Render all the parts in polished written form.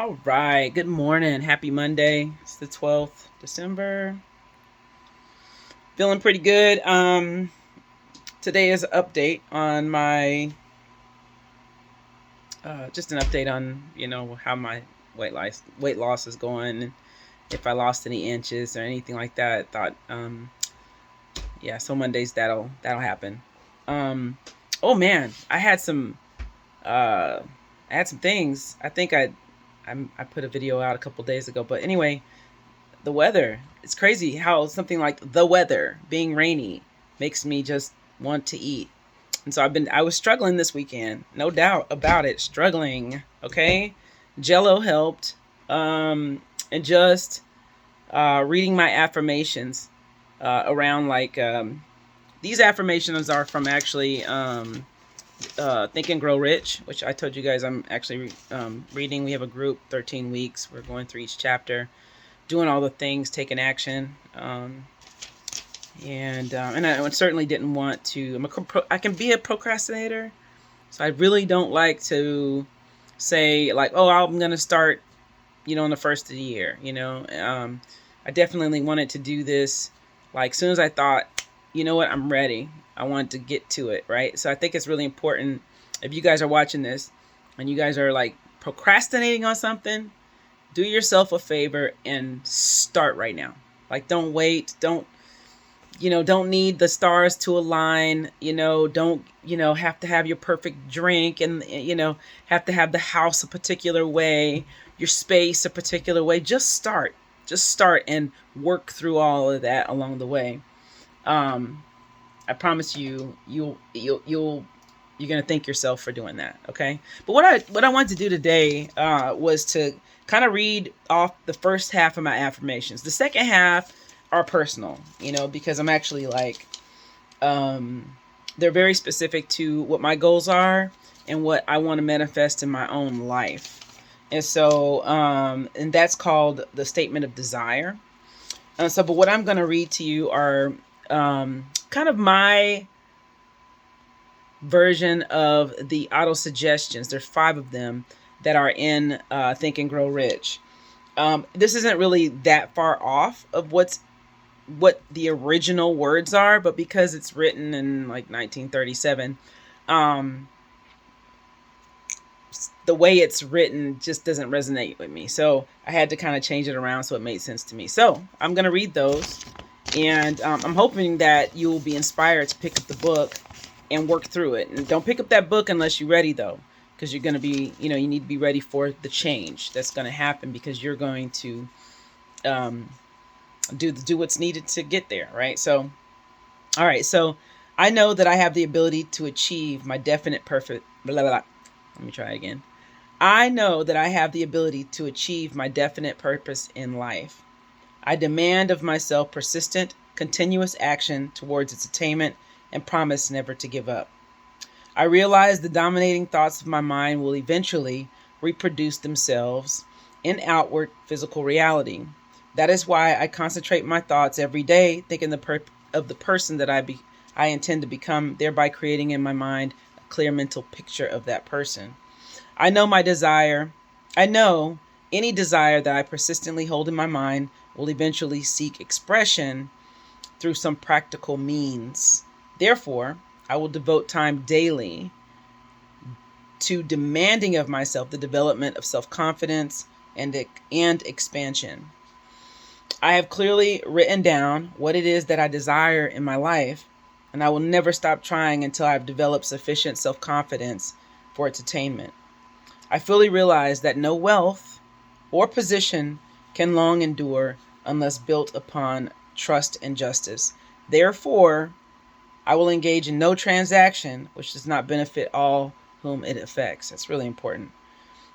All right. Good morning. Happy Monday. It's the 12th December. Feeling pretty good. Today is an update on my just an update on, how my weight loss is going, and if I lost any inches or anything like that. I thought yeah, so Mondays that'll happen. Um oh man, uh I had some things. I think I put a video out a couple days ago, but anyway, the weather. It's crazy how something like the weather being rainy makes me just want to eat. And so I was struggling this weekend, no doubt about it, struggling. Okay. Jello helped. And just reading my affirmations around these affirmations are from actually Think and Grow Rich, which I told you guys I'm actually reading. We have a group, 13 weeks. We're going through each chapter, doing all the things, taking action. And I certainly didn't want to. I can be a procrastinator, so I really don't like to say like, "Oh, I'm gonna start," in the first of the year. I definitely wanted to do this like soon as I thought, you know what, I'm ready. I wanted to get to it, right? So I think it's really important if you guys are watching this and you guys are like procrastinating on something, do yourself a favor and start right now. Like, don't wait. Don't need the stars to align. Don't, have to have your perfect drink and, have to have the house a particular way, your space a particular way. Just start and work through all of that along the way. I promise you're gonna thank yourself for doing that. Okay. But what I wanted to do today was to kind of read off the first half of my affirmations. The second half are personal, because I'm actually like, they're very specific to what my goals are and what I want to manifest in my own life. And so, and that's called the statement of desire. But what I'm going to read to you are kind of my version of the auto suggestions. There's 5 of them that are in Think and Grow Rich. This isn't really that far off of what the original words are, but because it's written in like 1937, the way it's written just doesn't resonate with me. So I had to kind of change it around so it made sense to me. So I'm going to read those, and I'm hoping that you will be inspired to pick up the book and work through it. And don't pick up that book unless you're ready, though, because you're going to be, you need to be ready for the change that's going to happen, because you're going to do what's needed to get there, right? So, all right. So I know that I have the ability to achieve my definite perfect. Blah, blah, blah. Let me try again. I know that I have the ability to achieve my definite purpose in life. I demand of myself persistent, continuous action towards its attainment and promise never to give up. I realize the dominating thoughts of my mind will eventually reproduce themselves in outward physical reality. That is why I concentrate my thoughts every day, thinking of the person that I intend to become, thereby creating in my mind a clear mental picture of that person. I know any desire that I persistently hold in my mind will eventually seek expression through some practical means. Therefore, I will devote time daily to demanding of myself the development of self-confidence and expansion. I have clearly written down what it is that I desire in my life, and I will never stop trying until I've developed sufficient self-confidence for its attainment. I fully realize that no wealth or position can long endure unless built upon trust and justice. Therefore, I will engage in no transaction which does not benefit all whom it affects. That's really important.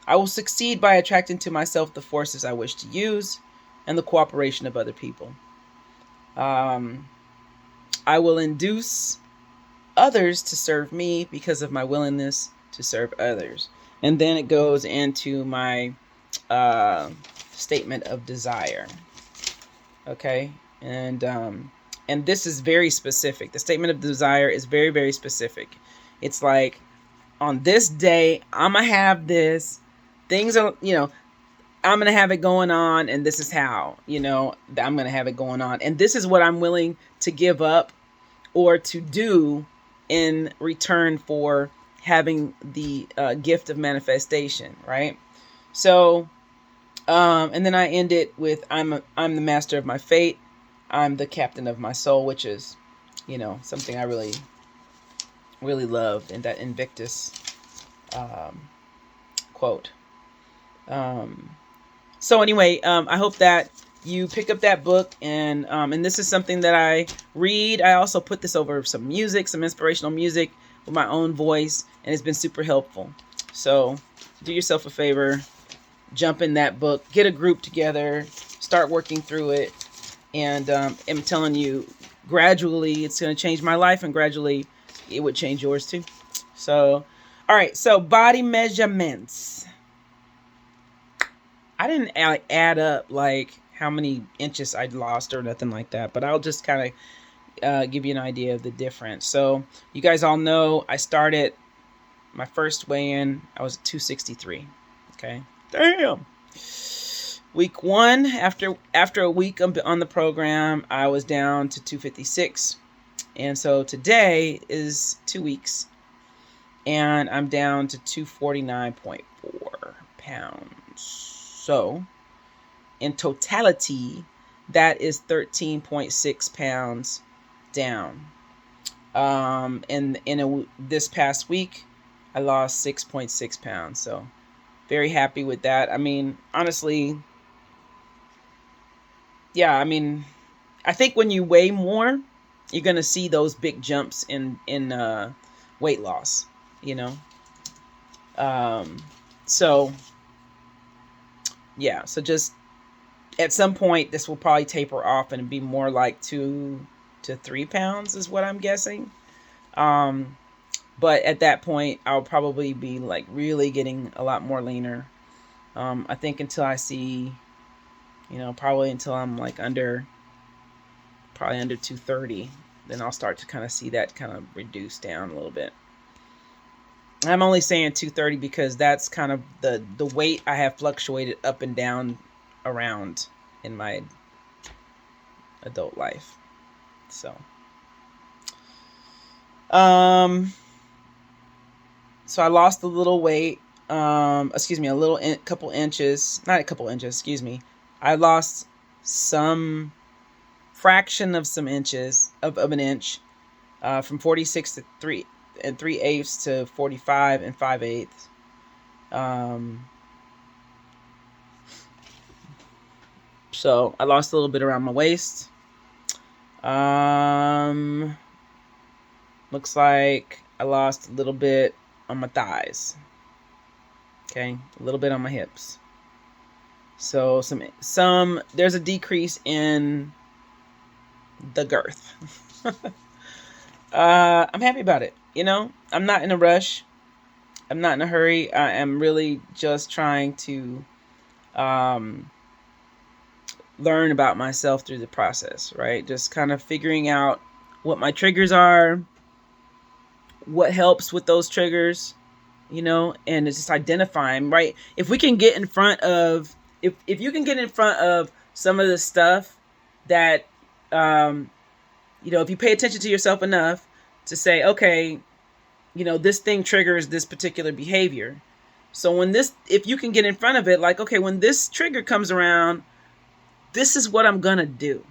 I will succeed by attracting to myself the forces I wish to use and the cooperation of other people. I will induce others to serve me because of my willingness to serve others. And then it goes into my statement of desire. Okay, and this is very specific. The statement of desire is very, very specific. It's like, on this day, I'm gonna have this. Things are, I'm going to have it going on, and this is how, I'm going to have it going on. And this is what I'm willing to give up or to do in return for having the gift of manifestation, right? So, and then I end it with, I'm the master of my fate. I'm the captain of my soul, which is, something I really, really loved in that Invictus quote. So anyway, I hope that you pick up that book, and this is something that I read. I also put this over some music, some inspirational music with my own voice, and it's been super helpful. So do yourself a favor, jump in that book, get a group together, start working through it. And I'm telling you, gradually it's going to change my life, and gradually it would change yours too. So, all right. So body measurements. I didn't add up like how many inches I'd lost or nothing like that, but I'll just kind of give you an idea of the difference. So you guys all know I started my first weigh-in. I was at 263. Okay. Damn. Week 1, after a week on the program, I was down to 256. And so today is 2 weeks, and I'm down to 249.4 pounds. So in totality, that is 13.6 pounds down. And this past week, I lost 6.6 pounds. So very happy with that. I mean, honestly, yeah, I mean, I think when you weigh more, you're going to see those big jumps in weight loss, So yeah, so just at some point, this will probably taper off and be more like 2 to 3 pounds is what I'm guessing. But at that point, I'll probably be like really getting a lot more leaner. I think until I see, probably until I'm like under 230, then I'll start to kind of see that kind of reduce down a little bit. I'm only saying 230 because that's kind of the weight I have fluctuated up and down around in my adult life. So, so I lost a little weight, couple inches, not a couple inches, excuse me. I lost some fraction of some inches of an inch, from 46 to 3 3/8 to 45 and 5/8. So I lost a little bit around my waist. Looks like I lost a little bit on my thighs. Okay, a little bit on my hips. So there's a decrease in the girth. I'm happy about it. I'm not in a rush. I'm not in a hurry. I am really just trying to learn about myself through the process, right? Just kind of figuring out what my triggers are, what helps with those triggers, and it's just identifying, right? If we can get in front of, if you can get in front of some of the stuff that, if you pay attention to yourself enough to say, okay, this thing triggers this particular behavior. So if you can get in front of it, like, okay, when this trigger comes around, this is what I'm going to do,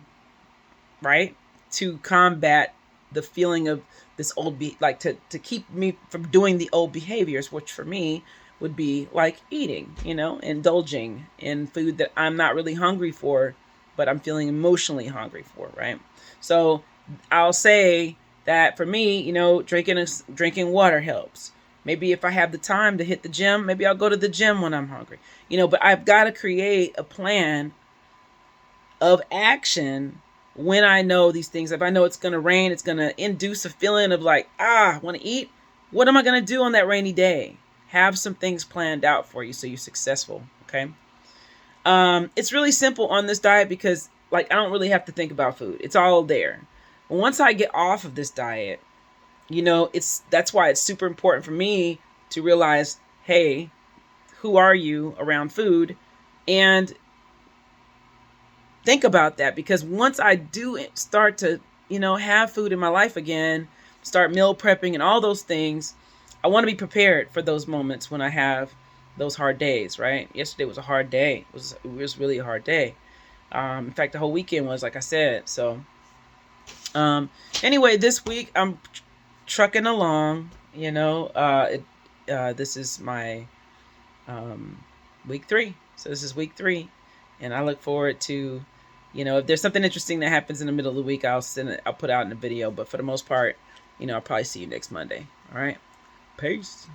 right? To combat the feeling of this old, to keep me from doing the old behaviors, which for me would be like eating, indulging in food that I'm not really hungry for, but I'm feeling emotionally hungry for, right? So I'll say that for me, drinking water helps. Maybe if I have the time to hit the gym, maybe I'll go to the gym when I'm hungry, but I've got to create a plan of action when I know these things. If I know it's going to rain, it's going to induce a feeling of like, I want to eat. What am I going to do on that rainy day? Have some things planned out for you so you're successful, okay? It's really simple on this diet because, I don't really have to think about food. It's all there. But once I get off of this diet, that's why it's super important for me to realize, hey, who are you around food? And think about that, because once I do start to, have food in my life again, start meal prepping and all those things, I want to be prepared for those moments when I have those hard days, right? Yesterday was a hard day. It was really a hard day. In fact, the whole weekend was, like I said. So, anyway, this week I'm trucking along. This is my week 3. So this is week 3, and I look forward to, if there's something interesting that happens in the middle of the week, I'll put out in a video. But for the most part, I'll probably see you next Monday. All right, peace.